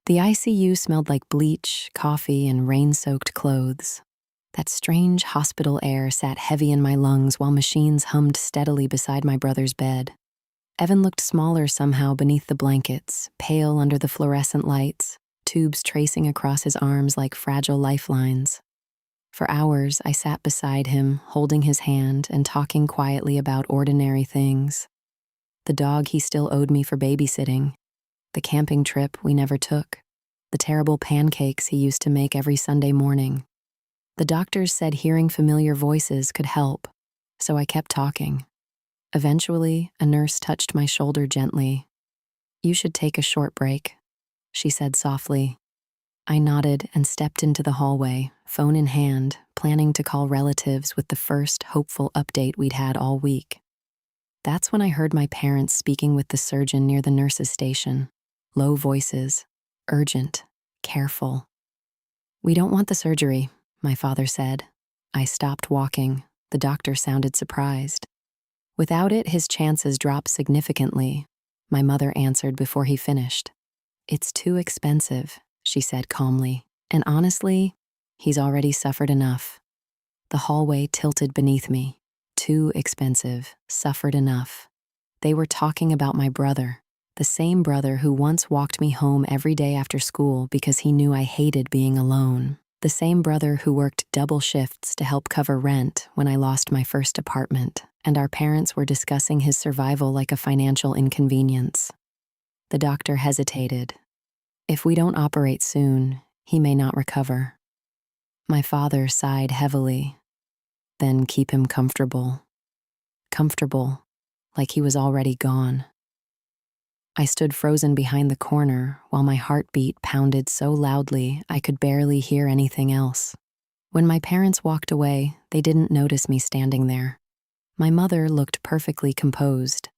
The ICU smelled like bleach, coffee, and rain-soaked clothes. That strange hospital air sat heavy in my lungs while machines hummed steadily beside my brother's bed. Evan looked smaller somehow beneath the blankets, pale under the fluorescent lights, tubes tracing across his arms like fragile lifelines. For hours, I sat beside him, holding his hand and talking quietly about ordinary things. The dog he still owed me for babysitting, the camping trip we never took, the terrible pancakes he used to make every Sunday morning. The doctors said hearing familiar voices could help, so I kept talking. Eventually, a nurse touched my shoulder gently. "You should take a short break," she said softly. I nodded and stepped into the hallway, phone in hand, planning to call relatives with the first hopeful update we'd had all week. That's when I heard my parents speaking with the surgeon near the nurse's station. Low voices, urgent, careful. "We don't want the surgery," my father said. I stopped walking. The doctor sounded surprised. "Without it, his chances drop significantly," my mother answered before he finished. "It's too expensive," she said calmly. "And honestly, he's already suffered enough." The hallway tilted beneath me. Too expensive, suffered enough. They were talking about my brother, the same brother who once walked me home every day after school because he knew I hated being alone. The same brother who worked double shifts to help cover rent when I lost my first apartment, and our parents were discussing his survival like a financial inconvenience. The doctor hesitated. "If we don't operate soon, he may not recover." My father sighed heavily. "Then keep him comfortable." Comfortable, like he was already gone. I stood frozen behind the corner while my heartbeat pounded so loudly I could barely hear anything else. When my parents walked away, they didn't notice me standing there. My mother looked perfectly composed.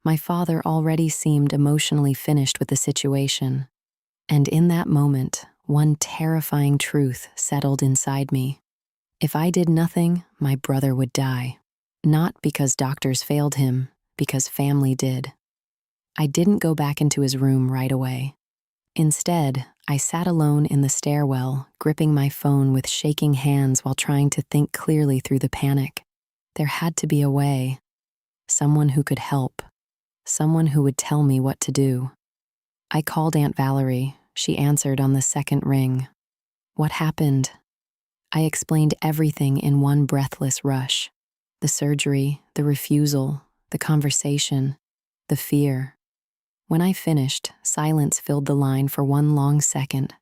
My father already seemed emotionally finished with the situation. And in that moment, one terrifying truth settled inside me. If I did nothing, my brother would die. Not because doctors failed him, because family did. I didn't go back into his room right away. Instead, I sat alone in the stairwell, gripping my phone with shaking hands while trying to think clearly through the panic. There had to be a way. Someone who could help. Someone who would tell me what to do. I called Aunt Valerie. She answered on the second ring. "What happened?" I explained everything in one breathless rush. The surgery, the refusal, the conversation, the fear. When I finished, silence filled the line for one long second.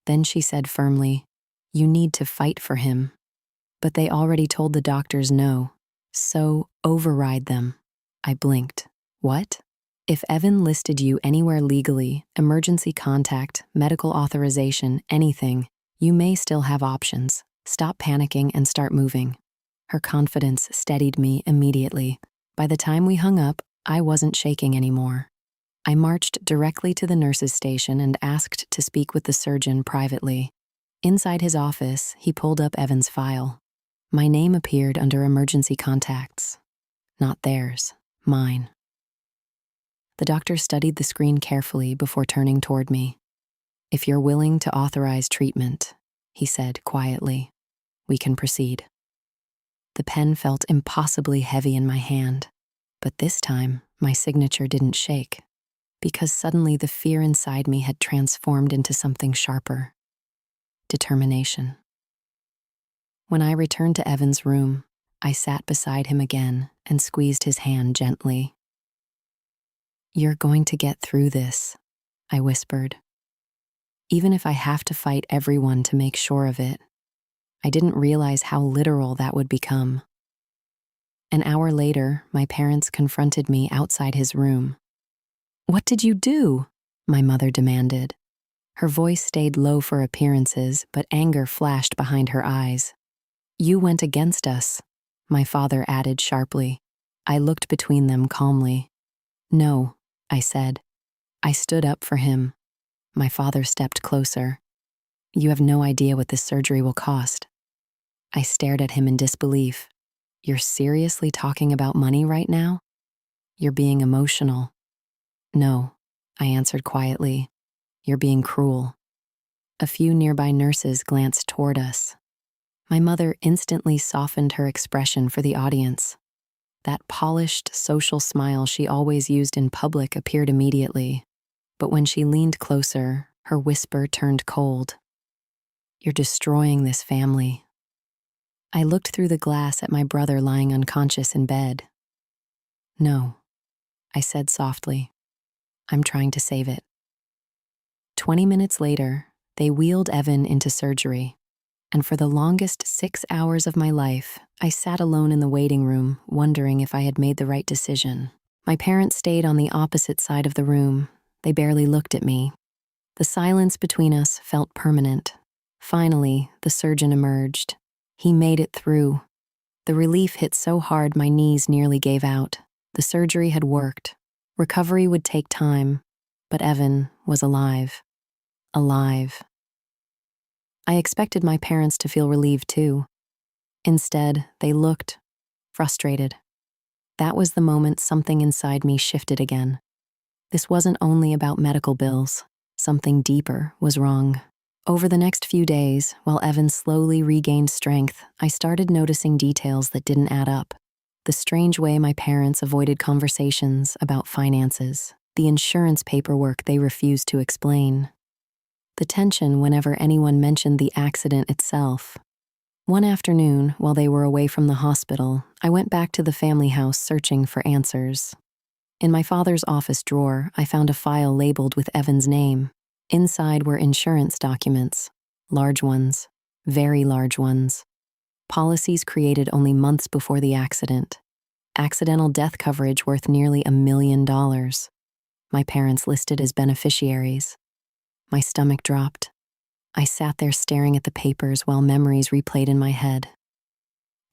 Then she said firmly, "You need to fight for him." But they already told the doctors no. So override them. I blinked. What? If Evan listed you anywhere legally, emergency contact, medical authorization, anything, you may still have options. Stop panicking and start moving. Her confidence steadied me immediately. By the time we hung up, I wasn't shaking anymore. I marched directly to the nurse's station and asked to speak with the surgeon privately. Inside his office, he pulled up Evan's file. My name appeared under emergency contacts. Not theirs, mine. The doctor studied the screen carefully before turning toward me. "If you're willing to authorize treatment," he said quietly, "we can proceed." The pen felt impossibly heavy in my hand, but this time my signature didn't shake, because suddenly the fear inside me had transformed into something sharper. Determination. When I returned to Evan's room, I sat beside him again and squeezed his hand gently. "You're going to get through this," I whispered. "Even if I have to fight everyone to make sure of it." I didn't realize how literal that would become. An hour later, my parents confronted me outside his room. "What did you do?" my mother demanded. Her voice stayed low for appearances, but anger flashed behind her eyes. "You went against us," my father added sharply. I looked between them calmly. "No," I said. I stood up for him. My father stepped closer. "You have no idea what this surgery will cost." I stared at him in disbelief. "You're seriously talking about money right now? You're being emotional." "No," I answered quietly. You're being cruel." A few nearby nurses glanced toward us. My mother instantly softened her expression for the audience. That polished social smile she always used in public appeared immediately, but when she leaned closer, her whisper turned cold. "You're destroying this family." I looked through the glass at my brother lying unconscious in bed. "No," I said softly. "I'm trying to save it." 20 minutes later, they wheeled Evan into surgery, and for the longest 6 hours of my life, I sat alone in the waiting room, wondering if I had made the right decision. My parents stayed on the opposite side of the room. They barely looked at me. The silence between us felt permanent. Finally, the surgeon emerged. He made it through. The relief hit so hard my knees nearly gave out. The surgery had worked. Recovery would take time, but Evan was alive. Alive. I expected my parents to feel relieved too. Instead, they looked frustrated. That was the moment something inside me shifted again. This wasn't only about medical bills. Something deeper was wrong. Over the next few days, while Evan slowly regained strength, I started noticing details that didn't add up. The strange way my parents avoided conversations about finances, the insurance paperwork they refused to explain, the tension whenever anyone mentioned the accident itself. One afternoon, while they were away from the hospital, I went back to the family house searching for answers. In my father's office drawer, I found a file labeled with Evan's name. Inside were insurance documents, large ones, very large ones. Policies created only months before the accident. Accidental death coverage worth nearly $1 million. My parents listed as beneficiaries. My stomach dropped. I sat there staring at the papers while memories replayed in my head.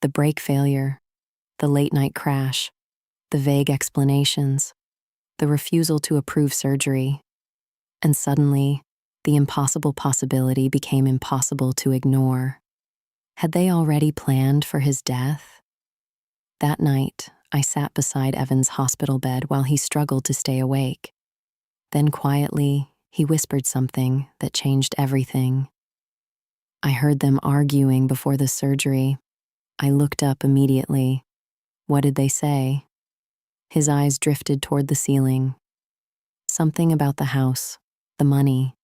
The brake failure, the late-night crash, the vague explanations, the refusal to approve surgery. And suddenly, the impossible possibility became impossible to ignore. Had they already planned for his death? That night, I sat beside Evan's hospital bed while he struggled to stay awake. Then quietly, he whispered something that changed everything. I heard them arguing before the surgery. I looked up immediately. What did they say? His eyes drifted toward the ceiling. Something about the house, the money,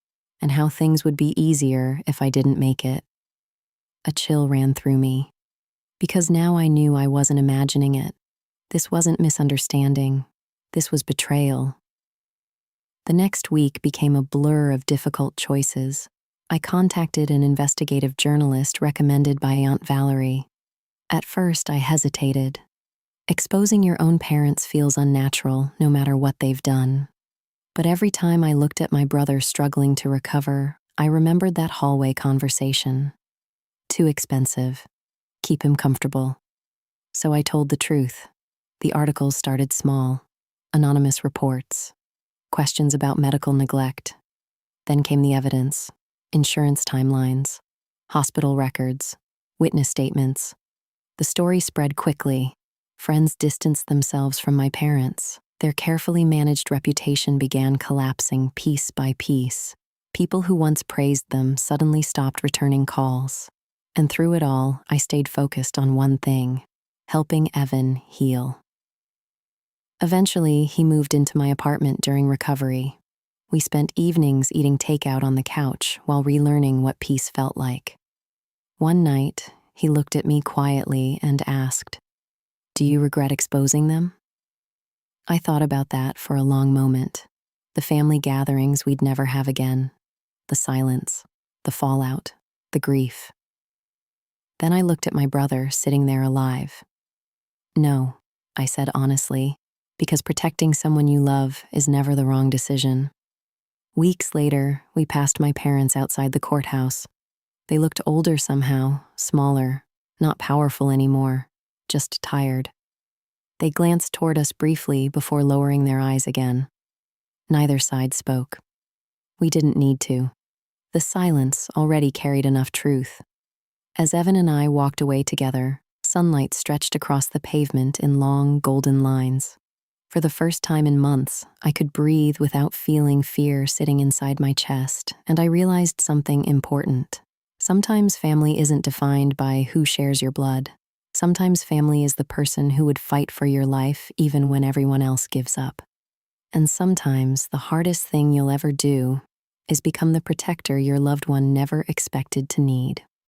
and how things would be easier if I didn't make it. A chill ran through me, because now I knew I wasn't imagining it. This wasn't misunderstanding. This was betrayal. The next week became a blur of difficult choices. I contacted an investigative journalist recommended by Aunt Valerie. At first, I hesitated. Exposing your own parents feels unnatural, no matter what they've done. But every time I looked at my brother struggling to recover, I remembered that hallway conversation. Too expensive. Keep him comfortable. So I told the truth. The articles started small. Anonymous reports. Questions about medical neglect. Then came the evidence. Insurance timelines. Hospital records. Witness statements. The story spread quickly. Friends distanced themselves from my parents. Their carefully managed reputation began collapsing piece by piece. People who once praised them suddenly stopped returning calls. And through it all, I stayed focused on one thing: helping Evan heal. Eventually, he moved into my apartment during recovery. We spent evenings eating takeout on the couch while relearning what peace felt like. One night, he looked at me quietly and asked, "Do you regret exposing them?" I thought about that for a long moment. The family gatherings we'd never have again. The silence, the fallout, the grief. Then I looked at my brother sitting there alive. "No," I said honestly, because protecting someone you love is never the wrong decision. Weeks later, we passed my parents outside the courthouse. They looked older somehow, smaller, not powerful anymore, just tired. They glanced toward us briefly before lowering their eyes again. Neither side spoke. We didn't need to. The silence already carried enough truth. As Evan and I walked away together, sunlight stretched across the pavement in long, golden lines. For the first time in months, I could breathe without feeling fear sitting inside my chest, and I realized something important. Sometimes family isn't defined by who shares your blood. Sometimes family is the person who would fight for your life even when everyone else gives up. And sometimes the hardest thing you'll ever do is become the protector your loved one never expected to need.